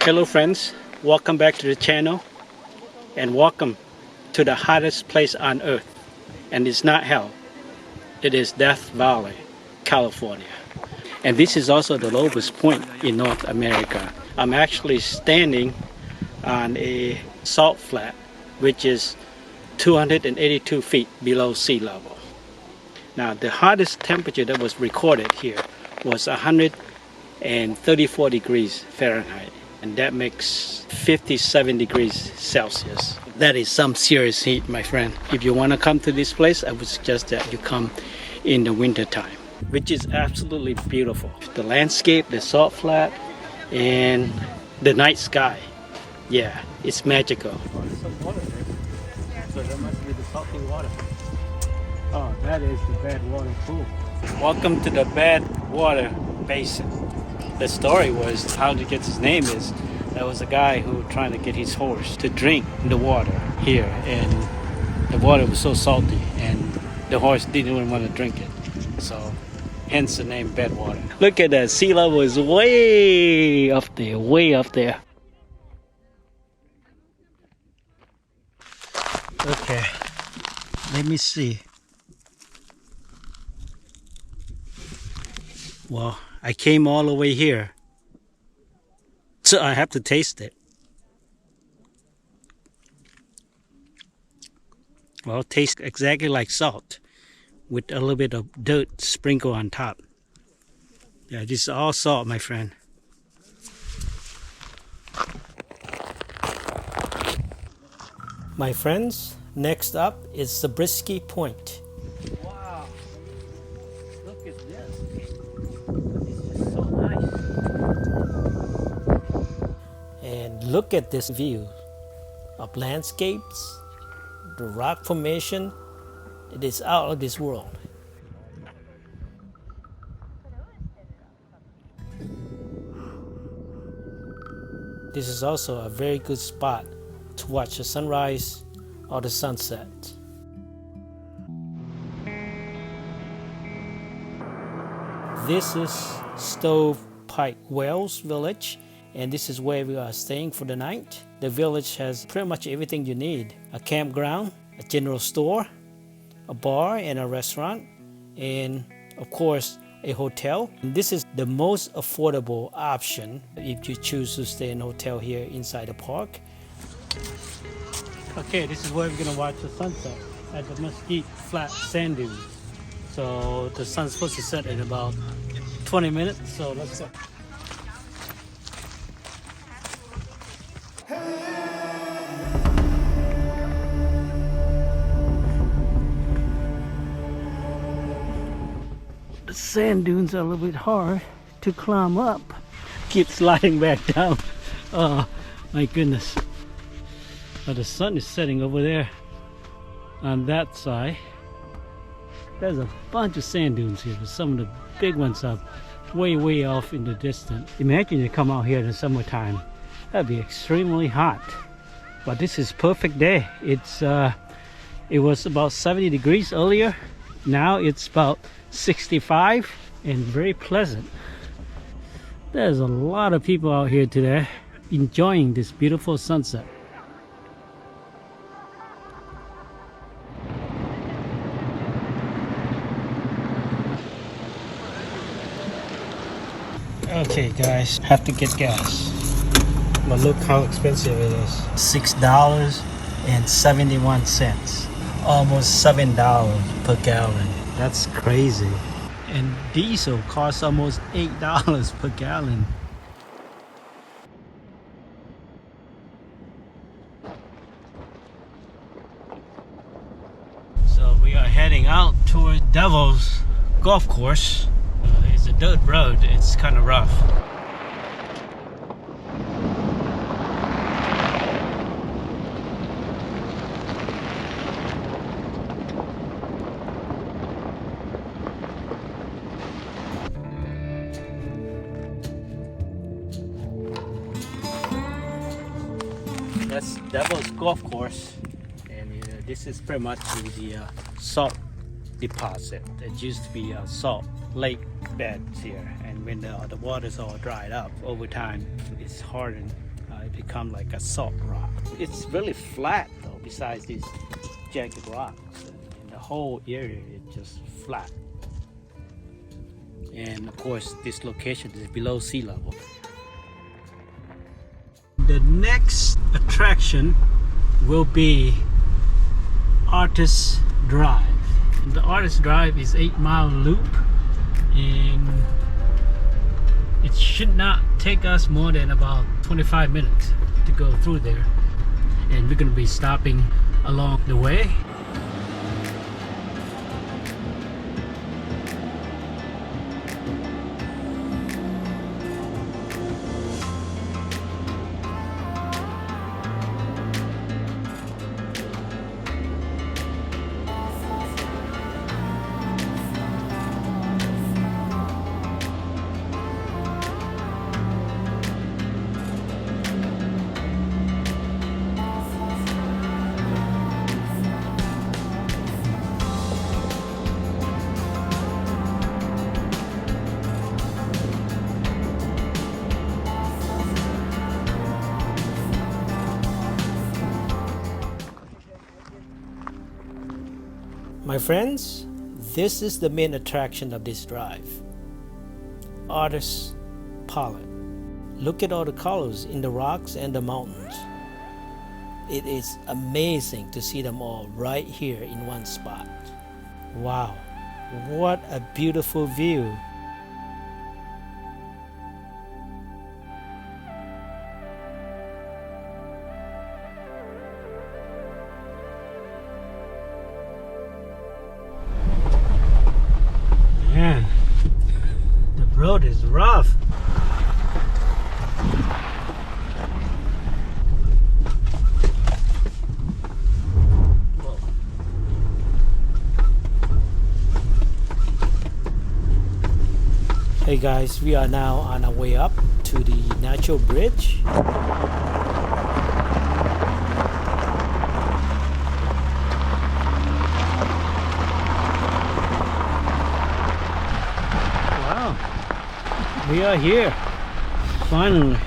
Hello friends, welcome back to the channel and welcome to the hottest place on earth. And it's not hell, it is Death Valley, California. And this is also the lowest point in North America. I'm actually standing on a salt flat which is 282 feet below sea level. Now the hottest temperature that was recorded here was 134 degrees Fahrenheit. And that makes 57 degrees Celsius. That is some serious heat, my friend. If you want to come to this place, I would suggest that you come in the winter time, which is absolutely beautiful. The landscape, the salt flat, and the night sky. Yeah, it's magical. Oh, there's some water there. So that must be the salty water. Oh, that is the bad water pool. Welcome to the bad water basin. The story was how to get his name is there was a guy who was trying to get his horse to drink the water here, and the water was so salty and the horse didn't even want to drink it, so hence the name Bedwater. Look at that, sea level is way up there, way up there. Okay, let me see. Well, I came all the way here, so I have to taste it. Well, it tastes exactly like salt with a little bit of dirt sprinkled on top. Yeah, this is all salt, my friend. My friends, next up is Zabriskie Point. Wow, look at this. And look at this view of landscapes, the rock formation. It is out of this world. This is also a very good spot to watch the sunrise or the sunset. This is Stovepipe Wells Village, and this is where we are staying for the night. The village has pretty much everything you need: a campground, a general store, a bar and a restaurant, and of course a hotel. And this is the most affordable option if you choose to stay in a hotel here inside the park. Okay, this is where we're gonna watch the sunset at the Mesquite Flat Sand Dunes. So the sun's supposed to set in about 20 minutes, so let's go. The sand dunes are a little bit hard to climb up. Keep sliding back down. Oh my goodness. But the sun is setting over there on that side. There's a bunch of sand dunes here, but some of the big ones are way off in the distance. Imagine you come out here in the summertime. That'd be extremely hot. But this is perfect day. It was about 70 degrees earlier. Now it's about 65 and very pleasant. There's a lot of people out here today enjoying this beautiful sunset. Okay guys, have to get gas. But look how expensive it is. $6.71. Almost $7 per gallon. That's crazy. And diesel costs almost $8 per gallon. So we are heading out toward Devil's Golf Course. It's a dirt road, it's kind of rough. That's Devil's Golf Course, and this is pretty much the salt deposit. It used to be salt lake beds here, and when the water's all dried up over time, it's hardened it becomes like a salt rock. It's really flat though, besides these jagged rocks. And the whole area is just flat. And of course, this location is below sea level. The next attraction will be Artist Drive. The Artist Drive is 8-mile loop, and it should not take us more than about 25 minutes to go through there. And we're going to be stopping along the way. My friends, this is the main attraction of this drive. Artist Palette. Look at all the colors in the rocks and the mountains. It is amazing to see them all right here in one spot. Wow, what a beautiful view. Man, the road is rough. Whoa. Hey guys, we are now on our way up to the natural bridge. We are here, finally.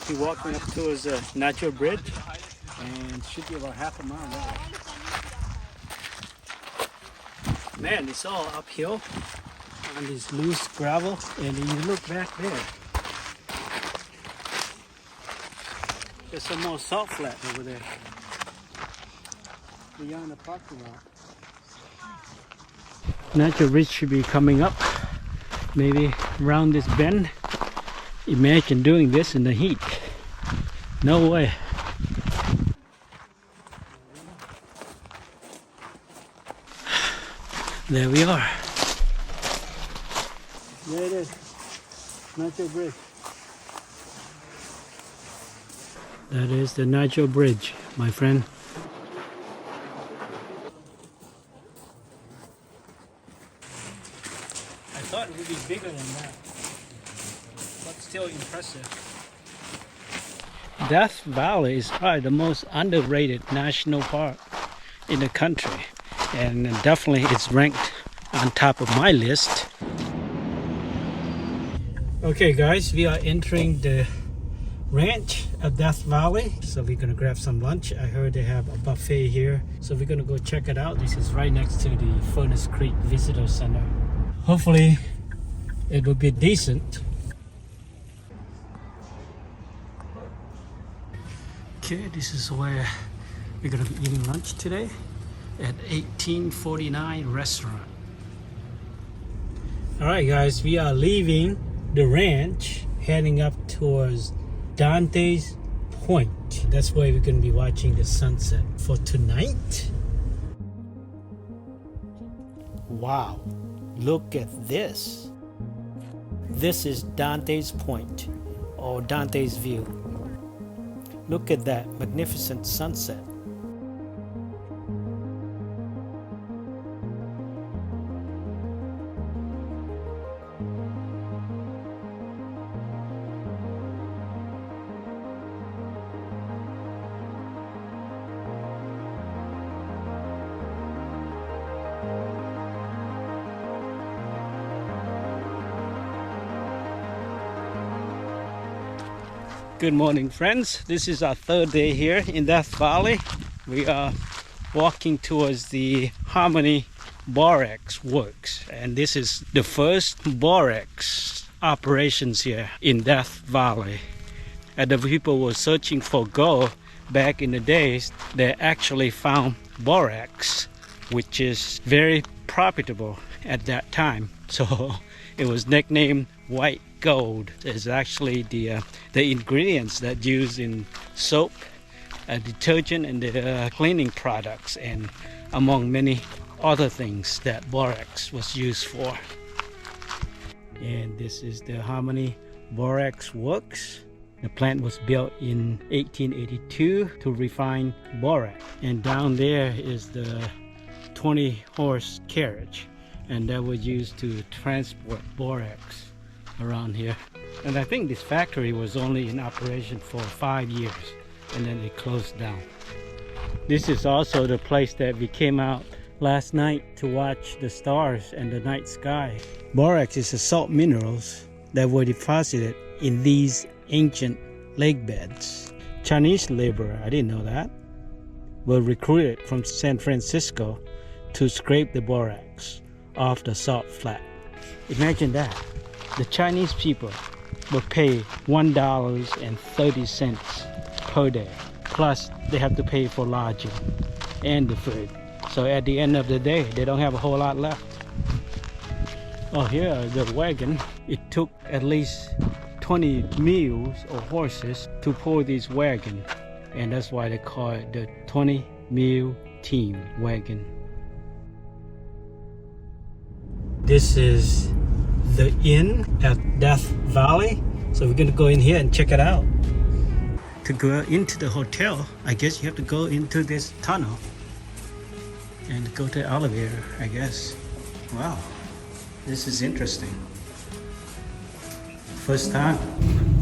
We're walking up towards the natural bridge, and should be about half a mile away. Man, it's all uphill on this loose gravel, and you look back there. There's some more salt flat over there beyond the parking lot. Natural bridge should be coming up. Maybe around this bend. Imagine doing this in the heat. No way. There we are. There it is. Natural bridge. That is the natural bridge, my friend. I thought it would be bigger than that, but still impressive. Death Valley is probably the most underrated national park in the country, and definitely it's ranked on top of my list. Okay guys, we are entering the ranch of Death Valley, so we're gonna grab some lunch. I heard they have a buffet here, so we're gonna go check it out. This is right next to the Furnace Creek Visitor Center. Hopefully it will be decent. Okay, this is where we're gonna be eating lunch today at 1849 restaurant. All right guys, we are leaving the ranch, heading up towards Dante's Point. That's where we're gonna be watching the sunset for tonight. Wow. Look at this. This is Dante's Point, or Dante's View. Look at that magnificent sunset. Good morning, friends. This is our third day here in Death Valley. We are walking towards the Harmony Borax Works, and this is the first borax operations here in Death Valley. And the people were searching for gold back in the days. They actually found borax, which is very profitable at that time. So it was nicknamed white gold. It's actually the ingredients that used in soap, detergent, and the cleaning products, and among many other things that borax was used for. And this is the Harmony Borax Works. The plant was built in 1882 to refine borax. And down there is the 20-horse carriage, and that was used to transport borax around here. And I think this factory was only in operation for 5 years, and then it closed down. This is also the place that we came out last night to watch the stars and the night sky. Borax is the salt minerals that were deposited in these ancient lake beds. Chinese labor, I didn't know that, were recruited from San Francisco to scrape the borax off the salt flat. Imagine that. The Chinese people will pay $1.30 per day. Plus, they have to pay for lodging and the food. So at the end of the day, they don't have a whole lot left. Oh, here, the wagon. It took at least 20 mules or horses to pull this wagon. And that's why they call it the 20-mule team wagon. This is the inn at Death Valley. So we're gonna go in here and check it out. To go into the hotel, I guess you have to go into this tunnel and go to the elevator, I guess. Wow, this is interesting. First time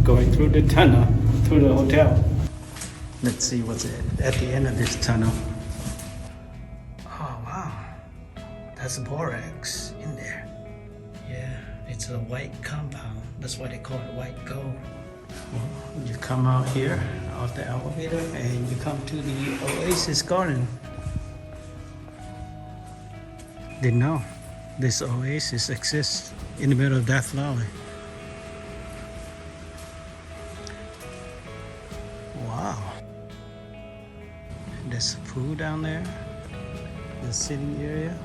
going through the tunnel, through the hotel. Let's see what's at the end of this tunnel. Oh wow, that's borax in there. Yeah, it's a white compound. That's why they call it white gold. Well, you come out here off the elevator and you come to the Oasis Garden. Didn't know this oasis exists in the middle of Death Valley. Wow. There's a pool down there, the sitting area.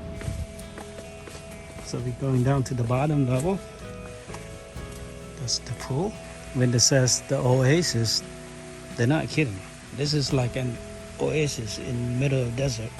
So we're going down to the bottom level. That's the pool. When it says the oasis, they're not kidding. This is like an oasis in the middle of the desert.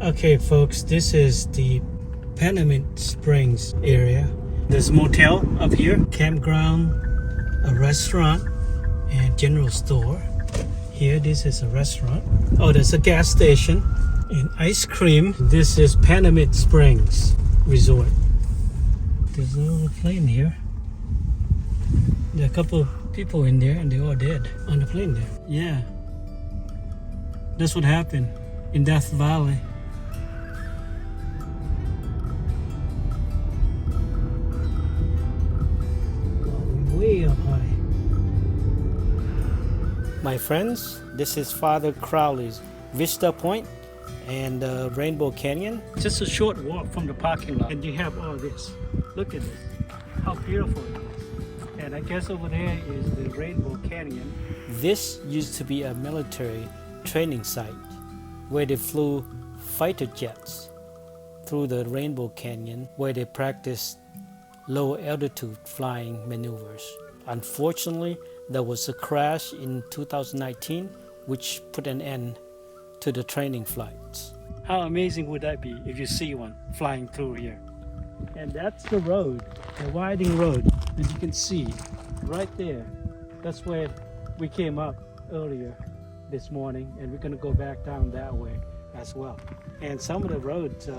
Okay folks, this is the Panamint Springs area. There's a motel up here, campground, a restaurant, and general store. Here, this is a restaurant. Oh, there's a gas station and ice cream. This is Panamint Springs Resort. There's a little plane here. There are a couple of people in there and they're all dead on the plane there. Yeah, that's what happened in Death Valley. Way up high. My friends, this is Father Crowley's Vista Point and Rainbow Canyon. Just a short walk from the parking lot, and you have all this. Look at this, how beautiful it is. And I guess over there is the Rainbow Canyon. This used to be a military training site where they flew fighter jets through the Rainbow Canyon, where they practiced low altitude flying maneuvers. Unfortunately, there was a crash in 2019 which put an end to the training flights. How amazing would that be if you see one flying through here? And that's the road, the winding road, as you can see right there. That's where we came up earlier this morning, and we're going to go back down that way as well. And some of the roads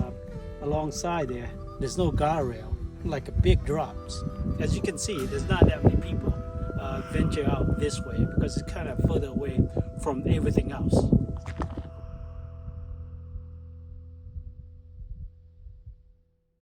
alongside there, there's no guardrail, like a big drops. As you can see, there's not that many people venture out this way because it's kind of further away from everything else.